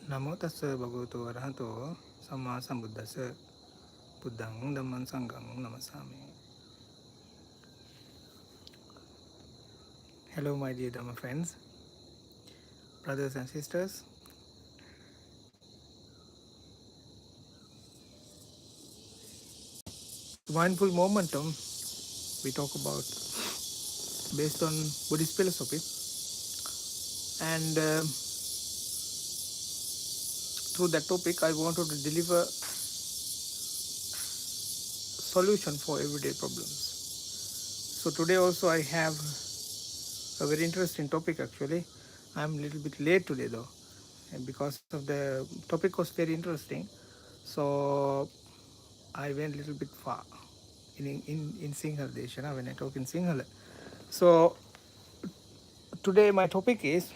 Namo tassa bhagavato arahato samma sambuddhassa buddhang dhamman sanghang namasami. Hello my dear Dhamma friends, brothers and sisters. Mindful momentum we talk about based on Buddhist philosophy, and through that topic I wanted to deliver solution for everyday problems. So today also I have a very interesting topic. Actually I'm a little bit late today though, and because of the topic was very interesting, so I went a little bit far in Sinhala Deshana when I talk in Sinhala. So today my topic is,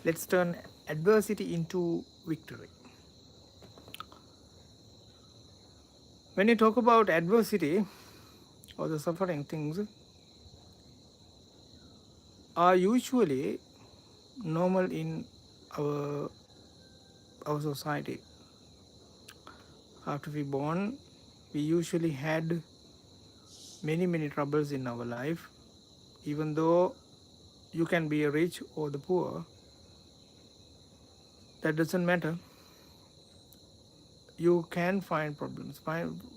let's turn adversity into victory. When you talk about adversity or the suffering, things are usually normal in our society. After we born, we usually had many troubles in our life. Even though you can be a rich or the poor, that doesn't matter. You can find problems.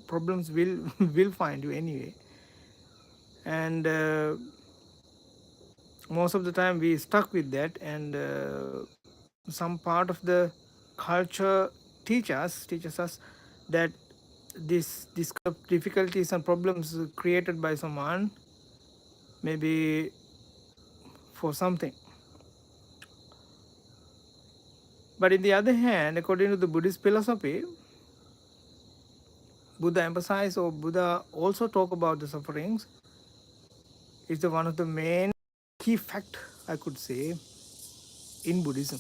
Problems will find you anyway, and most of the time we stuck with that, and some part of the culture teaches us that this kind of difficulties and problems created by someone, maybe for something. But in the other hand, according to the Buddhist philosophy, Buddha emphasized, or Buddha also talk about the sufferings. It's the one of the main key fact, I could say, in Buddhism.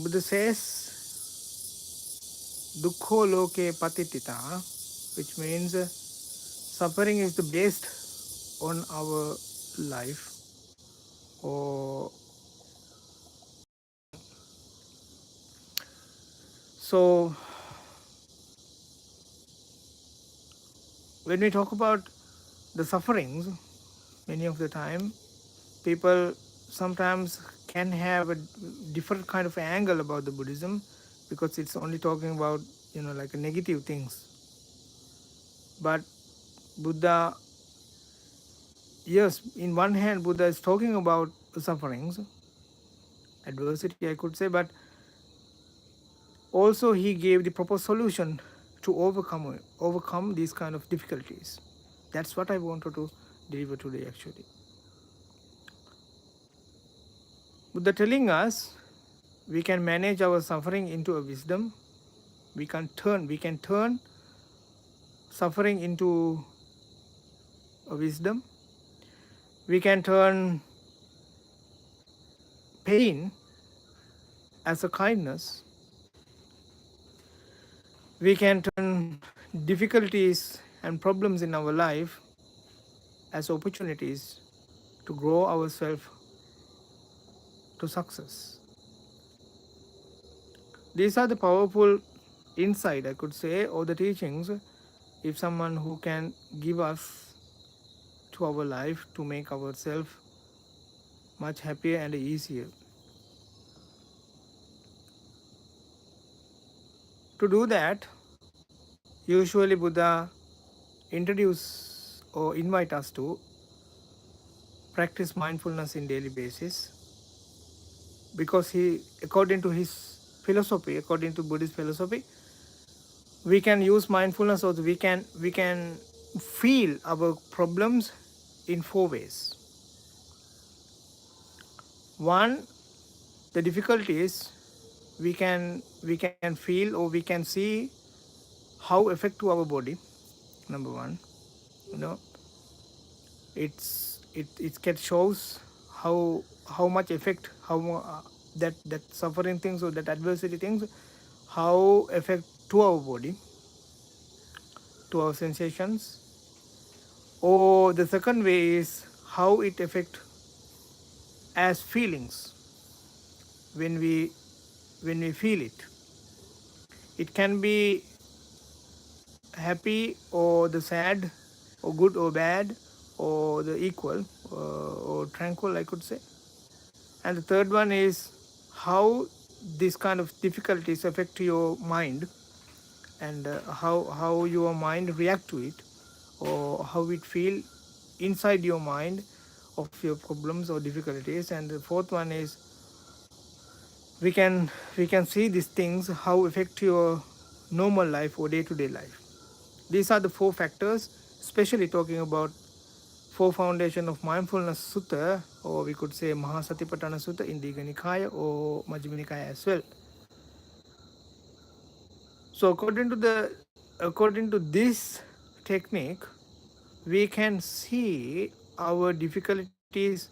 Buddha says, Dukkho loke patitita, which means suffering is the based on our life. Or so when we talk about the sufferings, many of the time people sometimes can have a different kind of angle about the Buddhism, because it's only talking about, like negative things. But Buddha, yes, in one hand Buddha is talking about the sufferings, adversity I could say, but also he gave the proper solution to overcome these kind of difficulties. That's what I wanted to deliver today actually. Buddha telling us we can manage our suffering into a wisdom. We can turn suffering into a wisdom. We can turn pain as a kindness. We can turn difficulties and problems in our life as opportunities to grow ourselves to success. These are the powerful insight, I could say, or the teachings, if someone who can give us to our life to make ourselves much happier and easier. To do that, usually Buddha introduce or invite us to practice mindfulness in daily basis, because he, according to his philosophy, according to Buddhist philosophy, we can use mindfulness, or we can feel our problems in 4 ways. One, the difficulties we can feel, or we can see how affect to our body. Number one, it can shows how much effect, that suffering things or that adversity things, how affect to our body. to our sensations, or the second way is how it affects as feelings when we feel it. It can be happy or the sad, or good or bad, or the equal, or tranquil, I could say. And the third one is how these kind of difficulties affect your mind, and how your mind react to it, or how it feel inside your mind of your problems or difficulties. And the fourth one is we can see these things how affect your normal life or day-to-day life. These are the four factors, especially talking about four foundation of mindfulness sutta, or we could say Mahasatipatthana Sutta in Digha Nikaya or Majjhima Nikaya as well. So according to this technique, we can see our difficulties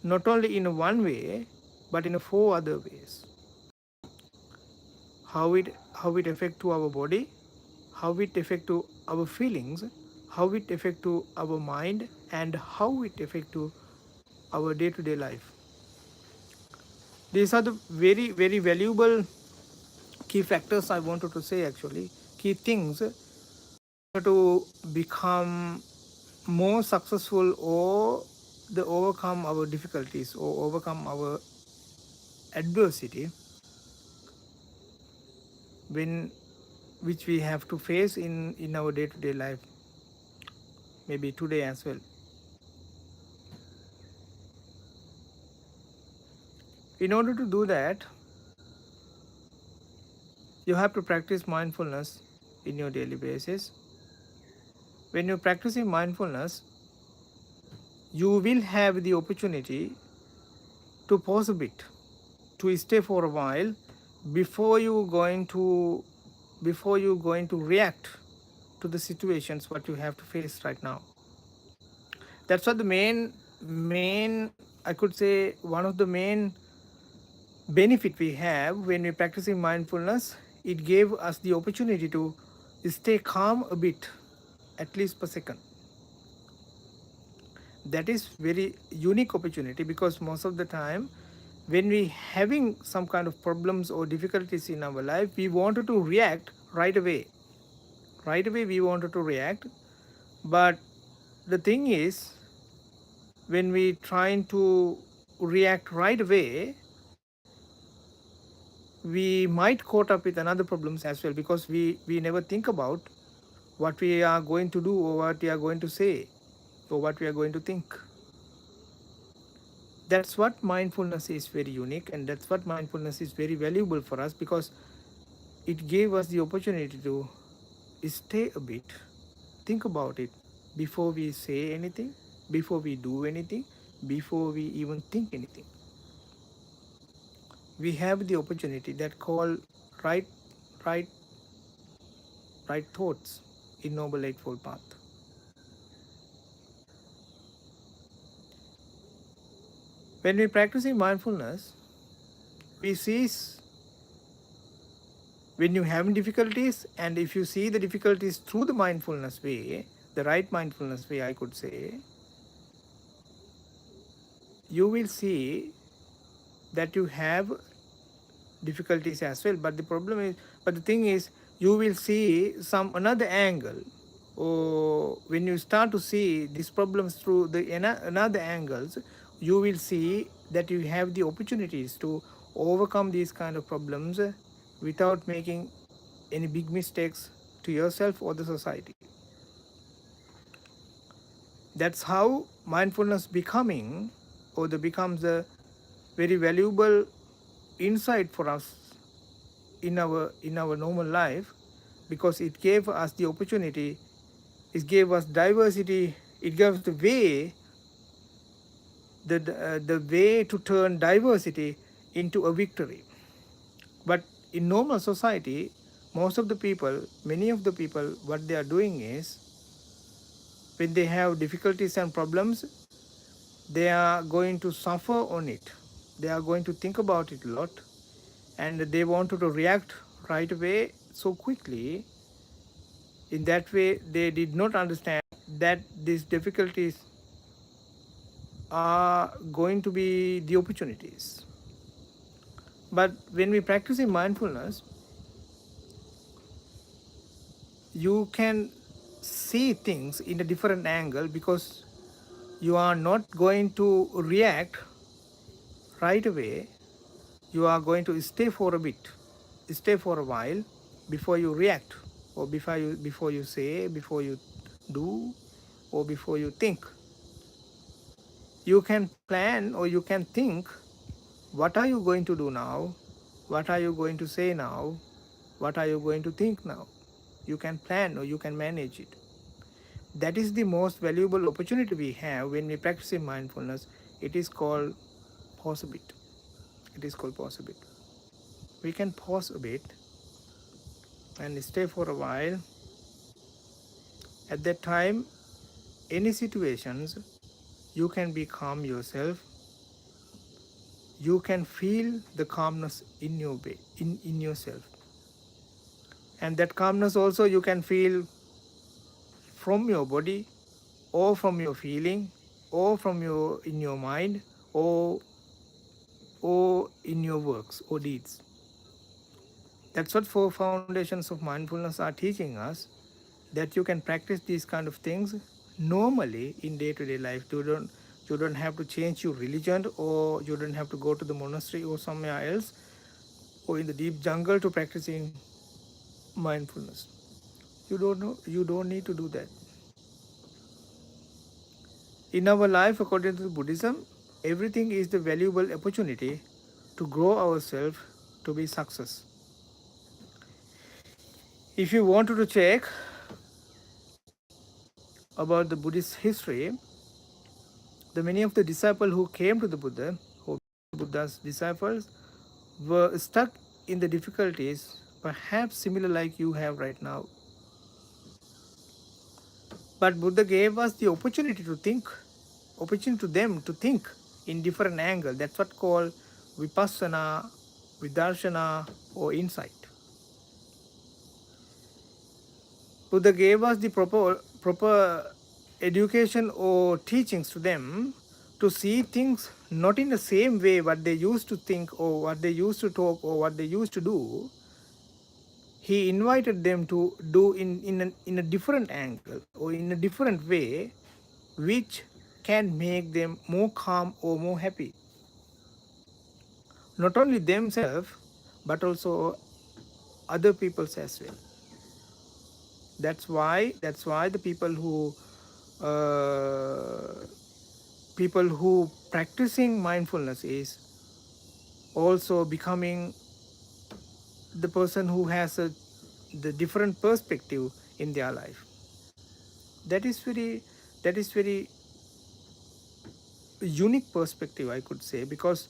not only in one way but in four other ways. How it affect to our body, how it affect to our feelings, how it affect to our mind, and how it affect to our day-to-day life. These are the very very valuable key factors I wanted to say, actually key things to become more successful, or the overcome our difficulties or overcome our adversity when which we have to face in our day-to-day life, maybe today as well. In order to do that, you have to practice mindfulness in your daily basis. When you're practicing mindfulness, you will have the opportunity to pause a bit, to stay for a while before you're going to react to the situations what you have to face right now. That's what the main I could say one of the main benefit we have when we're practicing mindfulness. It gave us the opportunity to stay calm a bit, at least per second. That is very unique opportunity, because most of the time when we having some kind of problems or difficulties in our life, we wanted to react right away. Right away we wanted to react, but the thing is, when we trying to react right away, we might caught up with another problems as well, because we never think about what we are going to do, or what we are going to say, or what we are going to think. That's what mindfulness is very unique, and that's what mindfulness is very valuable for us, because it gave us the opportunity to stay a bit, think about it before we say anything, before we do anything, before we even think anything. We have the opportunity that call right right right thoughts in Noble Eightfold Path. When we practicing mindfulness, we see when you have difficulties, and if you see the difficulties through the mindfulness way, the right mindfulness way, I could say, you will see that you have difficulties as well. But the thing is, you will see some another angle, or when you start to see these problems through the another angles, you will see that you have the opportunities to overcome these kind of problems without making any big mistakes to yourself or the society. That's how mindfulness becomes a very valuable insight for us in our normal life, because it gave us the opportunity, it gave us diversity, it gives the way to turn diversity into a victory. But in normal society, many of the people, what they are doing is, when they have difficulties and problems, they are going to suffer on it. They are going to think about it a lot, and they want to react right away so quickly. In that way, they did not understand that these difficulties are going to be the opportunities. But when we practice in mindfulness, you can see things in a different angle, because you are not going to react right away. You are going to stay for a bit, stay for a while before you react, or before you say, before you do, or before you think. You can plan, or you can think, what are you going to do now, what are you going to say now, what are you going to think now. You can plan, or you can manage it. That is the most valuable opportunity we have when we practice in mindfulness. It is called pause a bit. It is called pause a bit. We can pause a bit and stay for a while. At that time, any situations, you can be calm yourself. You can feel the calmness in your way, in yourself. And that calmness also you can feel from your body, or from your feeling, or from your in your mind, or in your works or deeds. That's what four foundations of mindfulness are teaching us, that you can practice these kind of things normally in day-to-day life. You don't have to change your religion, or you don't have to go to the monastery or somewhere else, or in the deep jungle to practicing mindfulness. You don't need to do that. In our life, according to Buddhism, everything is the valuable opportunity to grow ourselves to be success. If you wanted to check about the Buddhist history, the many of the disciples who came to the Buddha, who Buddha's disciples, were stuck in the difficulties, perhaps similar like you have right now. But Buddha gave us the opportunity to think, opportunity to them to think in different angle. That's what called vipassana, vidarshana, or insight. Buddha gave us the proper education or teachings to them to see things not in the same way what they used to think, or what they used to talk, or what they used to do. He invited them to do in a different angle, or in a different way, which can make them more calm or more happy. Not only themselves, but also other peoples as well. That's why the people who practicing mindfulness is also becoming the person who has the different perspective in their life. That is very unique perspective, I could say, because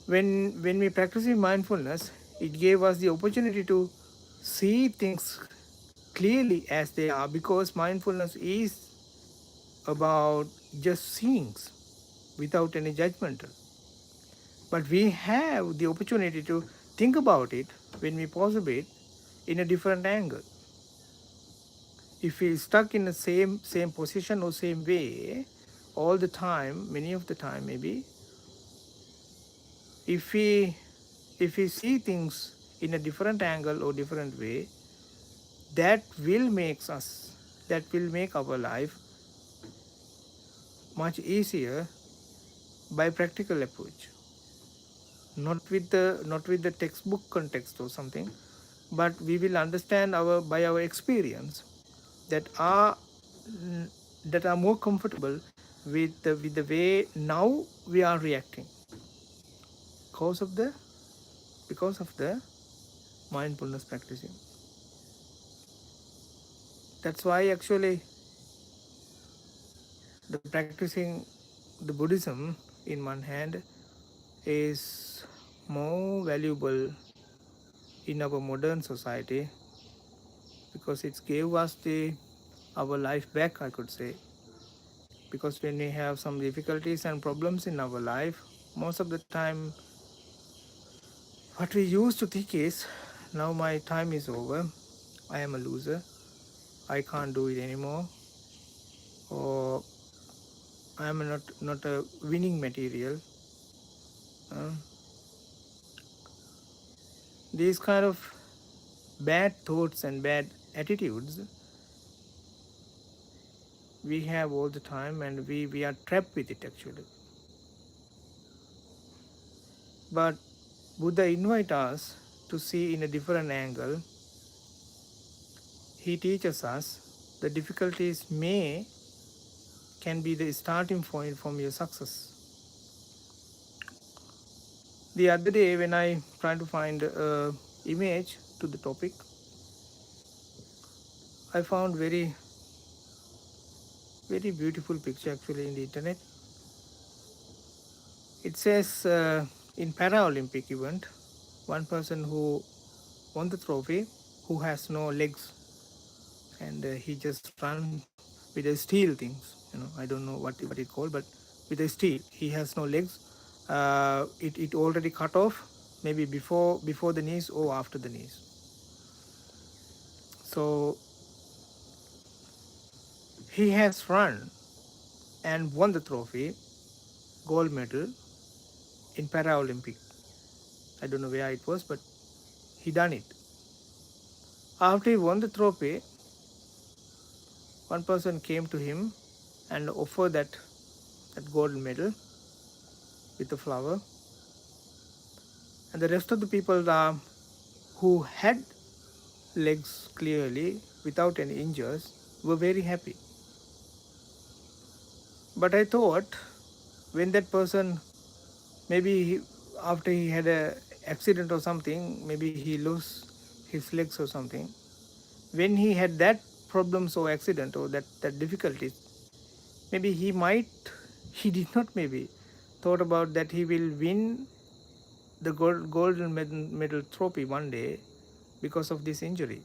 when we practicing mindfulness, it gave us the opportunity to see things clearly as they are, because mindfulness is about just seeing without any judgmental. But we have the opportunity to think about it when we pause a bit in a different angle. If we stuck in the same position or same way all the time, many of the time maybe, if we see things in a different angle or different way, that will make our life much easier by practical approach, not with the textbook context or something, but we will understand by our experience that are more comfortable with the way now we are reacting, because of the mindfulness practicing. That's why actually the practicing the Buddhism in one hand is more valuable in our modern society, because it gave us our life back, I could say. Because when we have some difficulties and problems in our life, most of the time what we used to think is, now my time is over, I am a loser, I can't do it anymore, or I am not a winning material. Uh, these kind of bad thoughts and bad attitudes we have all the time, and we are trapped with it actually. But Buddha invites us to see in a different angle. He teaches us the difficulties can be the starting point from your success. The other day when I tried to find a image to the topic, I found very beautiful picture actually in the internet. It says in Paralympic event, one person who won the trophy, who has no legs, and he just run with a steel things. I don't know what it called, but with a steel, he has no legs. It already cut off, maybe before the knees or after the knees. So he has run and won the trophy, gold medal in Paralympic. I don't know where it was, but he done it. After he won the trophy, one person came to him and offered that gold medal with a flower, and the rest of the people who had legs clearly without any injuries were very happy. But I thought, when that person, maybe after he had a accident or something, maybe he lost his legs or something, when he had that problems or accident or that difficulties, maybe he did not maybe thought about that he will win the golden medal trophy one day because of this injury,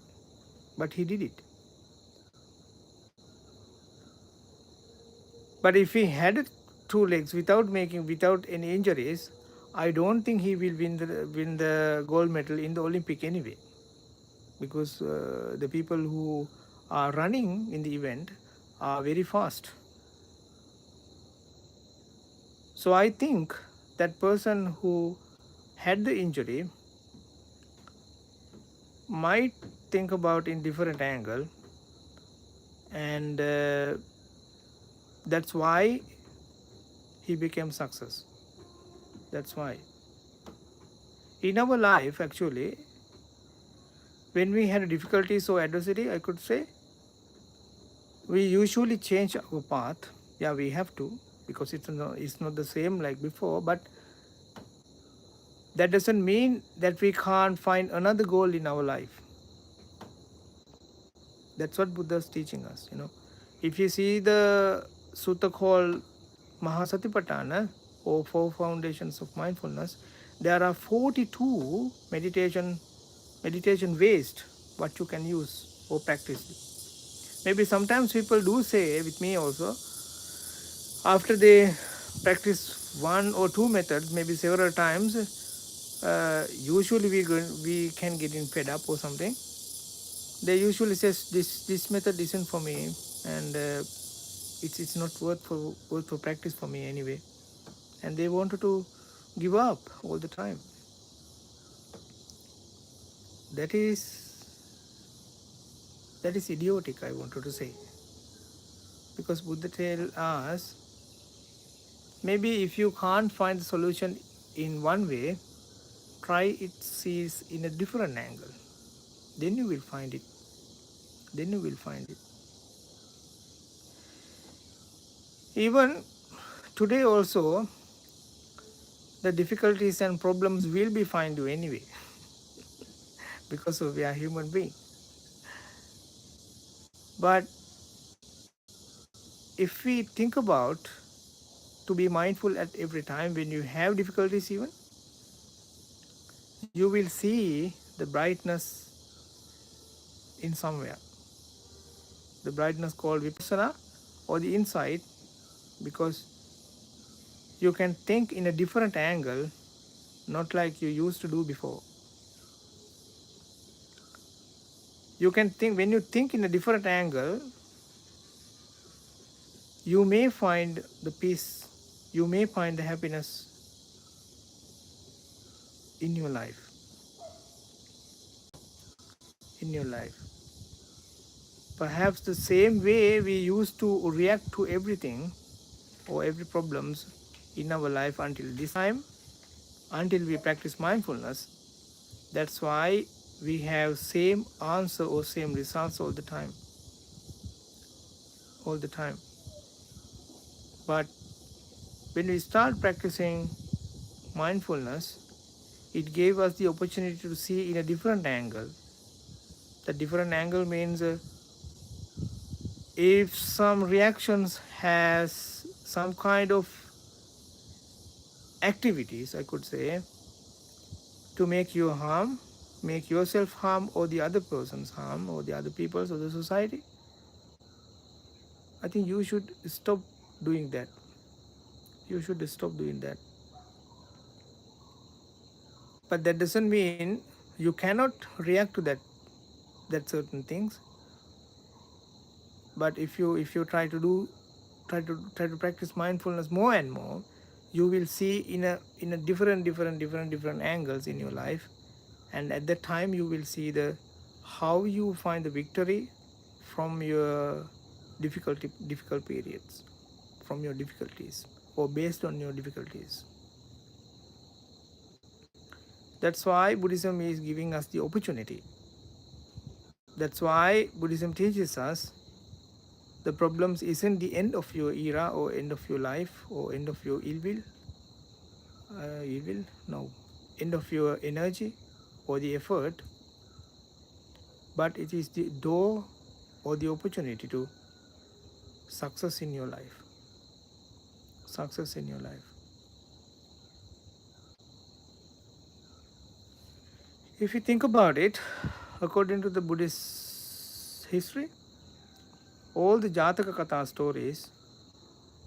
but he did it. But if he had two legs without any injuries, I don't think he will win the gold medal in the Olympic anyway, because the people who are running in the event are very fast. So I think that person who had the injury might think about in different angle, and that's why he became success. That's why in our life actually, when we had difficulties or adversity, I could say, we usually change our path. Yeah, we have to, because it's not the same like before, but that doesn't mean that we can't find another goal in our life. That's what Buddha is teaching us. If you see the sutta called Mahasatipatthana, or Four Foundations of Mindfulness, there are 42 meditation ways what you can use or practice. Maybe sometimes people do say with me also, after they practice one or two methods, maybe several times, usually we can get in fed up or something. They usually says this method isn't for me, and it's not worth for practice for me anyway, and they wanted to give up all the time. That is idiotic, I wanted to say, because Buddha tells us, maybe if you can't find the solution in one way, try it sees in a different angle, then you will find it. Even today also, the difficulties and problems will be find you anyway, because we are human beings. But if we think about to be mindful at every time when you have difficulties, even you will see the brightness in somewhere, the brightness called vipassana or the insight, because you can think in a different angle, not like you used to do before. You can think, when you think in a different angle, you may find the peace, you may find the happiness in your life, in your life. Perhaps the same way we used to react to everything or every problems in our life until this time, until we practice mindfulness, that's why we have same answer or same results all the time, all the time. But when we start practicing mindfulness, it gave us the opportunity to see in a different angle. The different angle means if some reactions has some kind of activities, I could say, to make you harm, make yourself harm or the other person's harm or the other people's or the society, I think you should stop doing that. You should stop doing that. But that doesn't mean you cannot react to that certain things. But if you try to practice mindfulness more and more, you will see in a different angles in your life, and at that time you will see the how you find the victory from your difficult periods, from your difficulties, or based on your difficulties. That's why Buddhism is giving us the opportunity. That's why Buddhism teaches us the problems isn't the end of your era or end of your life or end of your evil, no, end of your energy or the effort, but it is the door or the opportunity to success in your life. Success in your life. If you think about it, according to the Buddhist history, all the Jataka Katha stories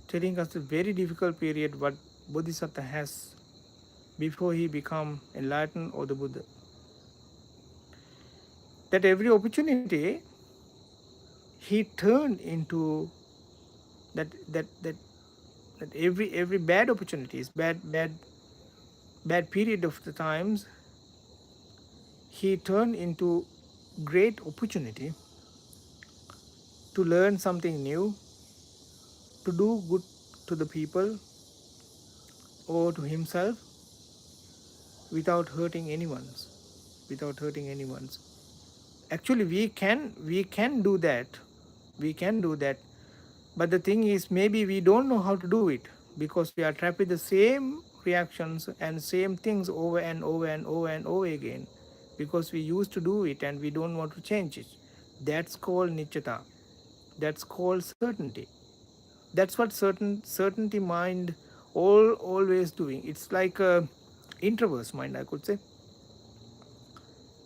telling us the very difficult period what Bodhisattva has before he become enlightened or the Buddha. That every opportunity he turned into that every bad opportunities, bad period of the times, he turned into great opportunity to learn something new, to do good to the people or to himself without hurting anyone's. Without hurting anyone's. Actually, we can do that. We can do that. But the thing is, maybe we don't know how to do it because we are trapped with the same reactions and same things over and over and over and over again, because we used to do it and we don't want to change it. That's called nityata. That's called certainty. That's what certainty mind always doing. It's like a introverse mind, I could say.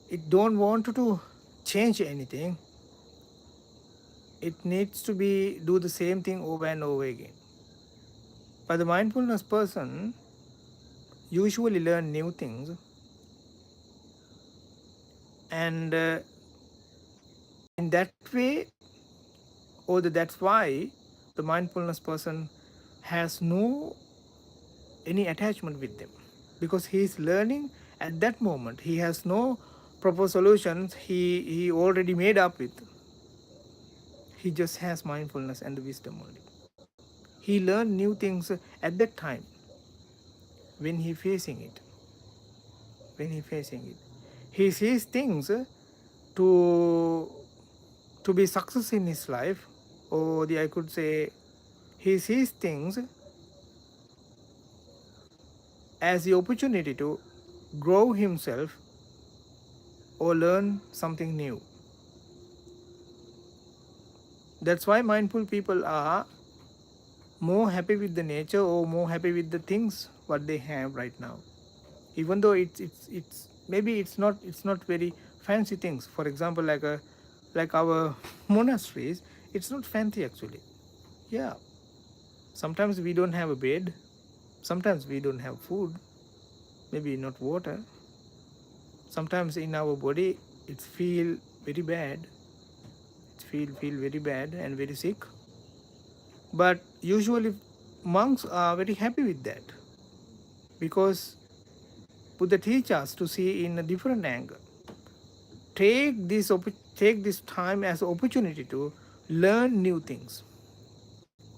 It don't want to change anything. It needs to be do the same thing over and over again. But the mindfulness person usually learn new things, and in that way, or that's why the mindfulness person has no any attachment with them, because he is learning at that moment. He has no proper solutions. He already made up with. He just has mindfulness and the wisdom only. He learned new things at that time when he facing it. When he facing it, he sees things to be success in his life, or I could say he sees things as the opportunity to grow himself or learn something new. That's why mindful people are more happy with the nature or more happy with the things what they have right now, even though it's maybe it's not very fancy things. For example, like our monasteries, it's not fancy actually. Yeah, sometimes we don't have a bed, sometimes we don't have food, maybe not water. Sometimes in our body it's feel very bad, feel very bad and very sick. But usually monks are very happy with that, because Buddha teaches us to see in a different angle. Take this time as an opportunity to learn new things.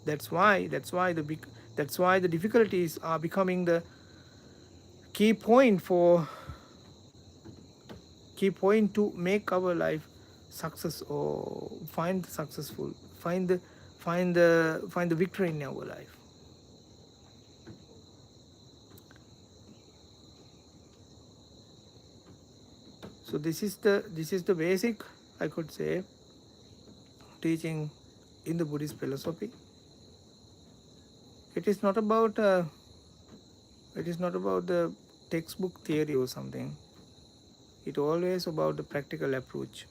That's why the difficulties are becoming the key point to make our life success, or find successful, find the victory in our life. So this is the basic, I could say, teaching in the Buddhist philosophy. It is not about the textbook theory or something. It always about the practical approach.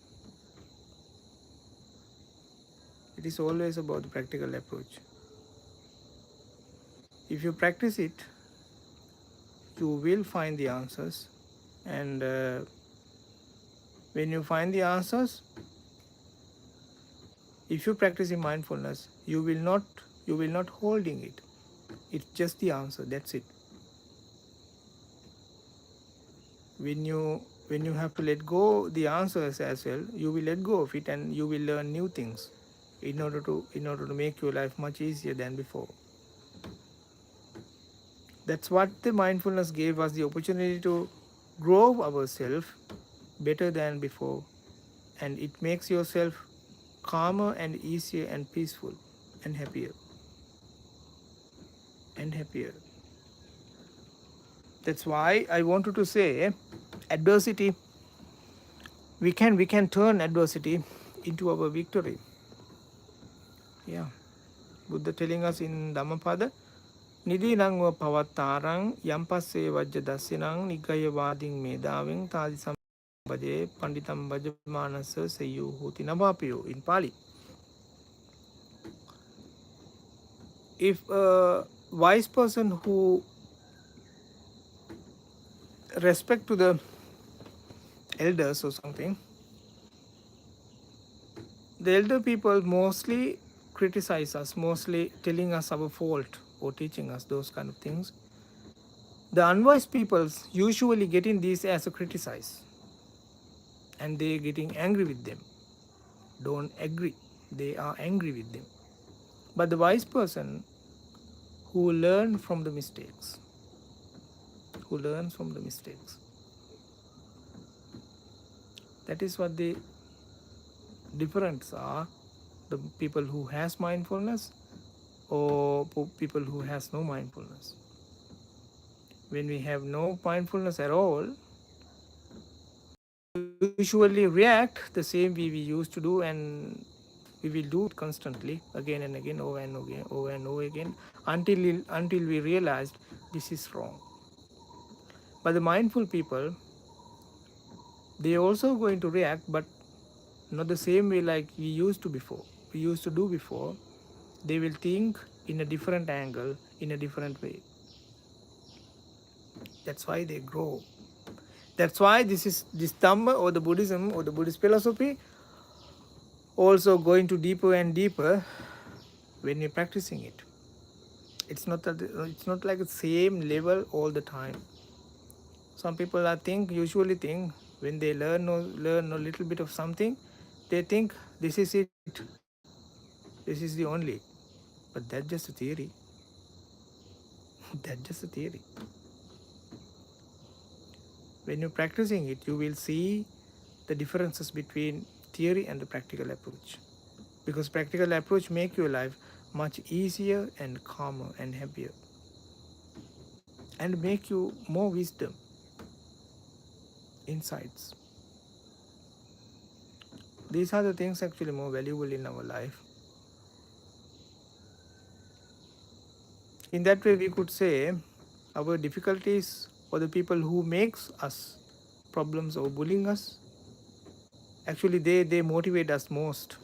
It is always about the practical approach. If you practice it, you will find the answers, and when you find the answers, if you practice in mindfulness, you will not holding it. It's just the answer. That's it. When you have to let go the answers as well, you will let go of it, and you will learn new things in order to make your life much easier than before. That's what the mindfulness gave us, the opportunity to grow ourselves better than before, and it makes yourself calmer and easier and peaceful and happier. That's why I wanted to say, adversity, we can turn adversity into our victory. Yeah. Buddha telling us in Dhammapada, Nidinang pavatarang yampasse vajja dasinang nigaya vading medaving tadi sambhaje panditam vajamanasa sayu huti navapiyo, in Pali. If a wise person who respect to the elders or something, the elder people mostly criticize us, mostly telling us our fault or teaching us those kind of things. The unwise people usually getting this as a criticize, and they getting angry with them. Don't agree, they are angry with them. But the wise person who learns from the mistakes, that is what the difference are. The people who has mindfulness or people who has no mindfulness. When we have no mindfulness at all, we usually react the same way we used to do, and we will do it constantly, again and again, over and over again, until we realized this is wrong. But the mindful people, they also going to react, but not the same way like we used to do before. They will think in a different angle, in a different way. That's why they grow. That's why this Dhamma, or the Buddhism, or the Buddhist philosophy, also going to deeper and deeper when you're practicing it. It's not like the same level all the time. Some people usually think when they learn a little bit of something, they think this is it, this is the only. But that's just a theory. That's just a theory. When you're practicing it, you will see the differences between theory and the practical approach. Because practical approach make your life much easier and calmer and happier, and make you more wisdom, insights. These are the things actually more valuable in our life. In that way, we could say our difficulties, or the people who makes us problems or bullying us, actually they motivate us most.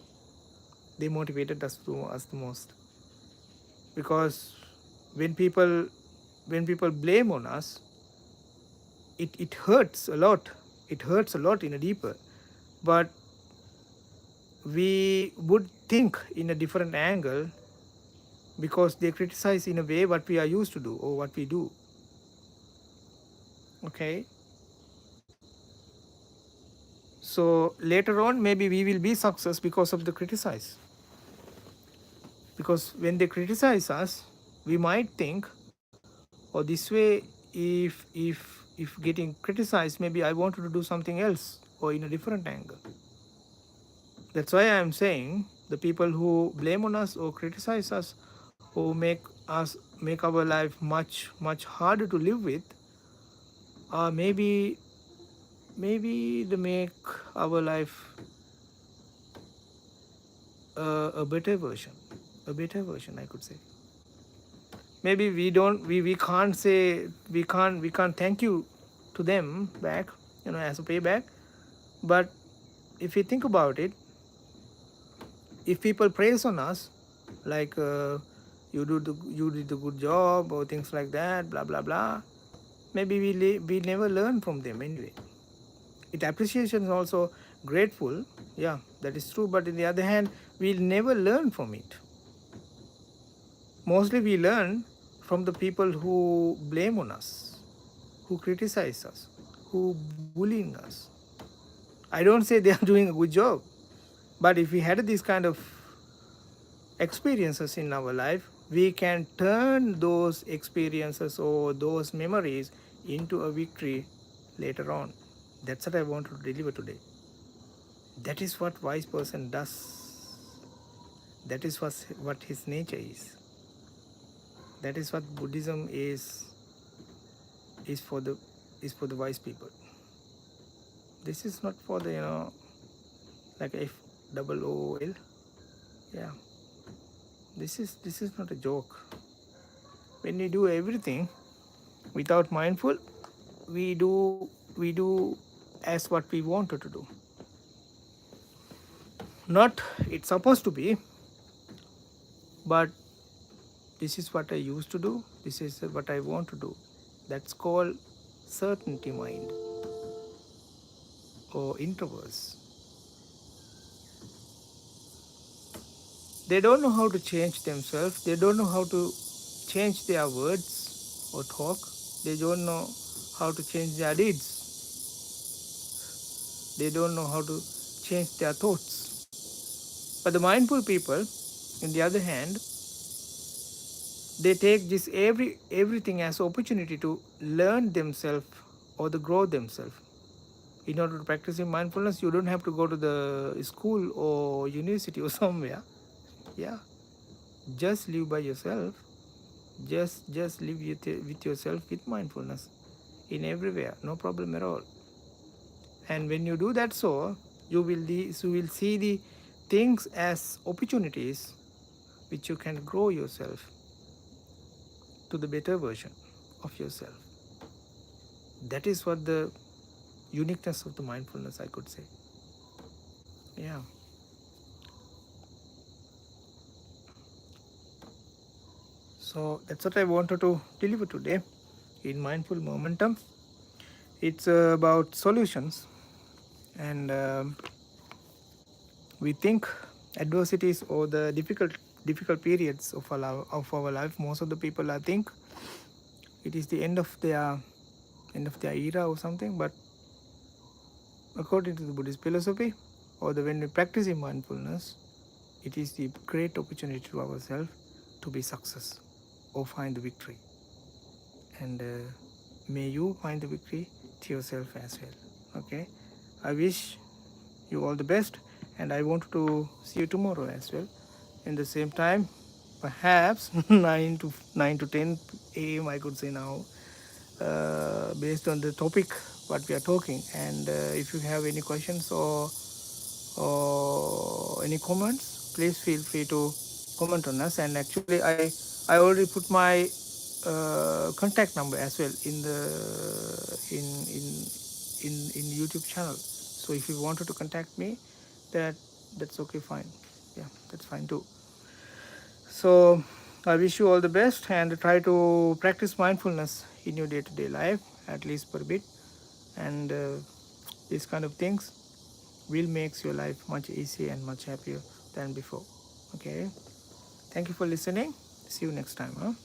They motivated us the most. Because when people blame on us, it hurts a lot. It hurts a lot in a deeper. But we would think in a different angle because they criticize in a way what we are used to do or what we do. Okay, so later on maybe we will be success because of the criticize, because when they criticize us we might think, or this way, if getting criticized, maybe I wanted to do something else or in a different angle. That's why I am saying the people who blame on us or criticize us or make our life much harder to live with, maybe they make our life a better version, I could say. Maybe we can't say, we can't thank you to them back, as a payback. But if you think about it, if people praise on us, like you did a good job or things like that, blah blah blah, maybe we never learn from them anyway. It appreciation is also grateful, yeah, that is true, but on the other hand we'll never learn from it. Mostly we learn from the people who blame on us, who criticize us, who bullying us. I don't say they are doing a good job, but if we had this kind of experiences in our life, we can turn those experiences or those memories into a victory later on. That's what I want to deliver today. That is what wise person does. That is what his nature is. That is what Buddhism is for the wise people. This is not for the like FOOL. Yeah, this is not a joke. When we do everything without mindful, we do as what we wanted to do. Not it's supposed to be, but this is what I used to do. This is what I want to do. That's called certainty mind or introverts. They don't know how to change themselves. They don't know how to change their words or talk. They don't know how to change their deeds. They don't know how to change their thoughts. But the mindful people, on the other hand, they take this everything as opportunity to learn themselves or to grow themselves. In order to practice in mindfulness, you don't have to go to the school or university or somewhere. Yeah, just live by yourself. Just live with yourself with mindfulness in everywhere, no problem at all. And when you do that, so you will see the things as opportunities which you can grow yourself to the better version of yourself. That is what the uniqueness of the mindfulness, I could say. Yeah. So that's what I wanted to deliver today in Mindful Momentum. It's about solutions, and we think adversities or the difficult periods of our life. Most of the people, I think, it is the end of their era or something. But according to the Buddhist philosophy, or when we practice in mindfulness, it is the great opportunity to ourselves to be success or find the victory. And may you find the victory to yourself as well. Okay, I wish you all the best, and I want to see you tomorrow as well in the same time, perhaps 9 to 10 a.m. I could say now, based on the topic what we are talking. And if you have any questions or any comments, please feel free to comment on us. And actually I already put my contact number as well in the in YouTube channel. So if you wanted to contact me, that's okay, fine. Yeah, that's fine too. So I wish you all the best, and try to practice mindfulness in your day-to-day life, at least per bit. And these kind of things, will makes your life much easier and much happier than before. Okay, thank you for listening. See you next time.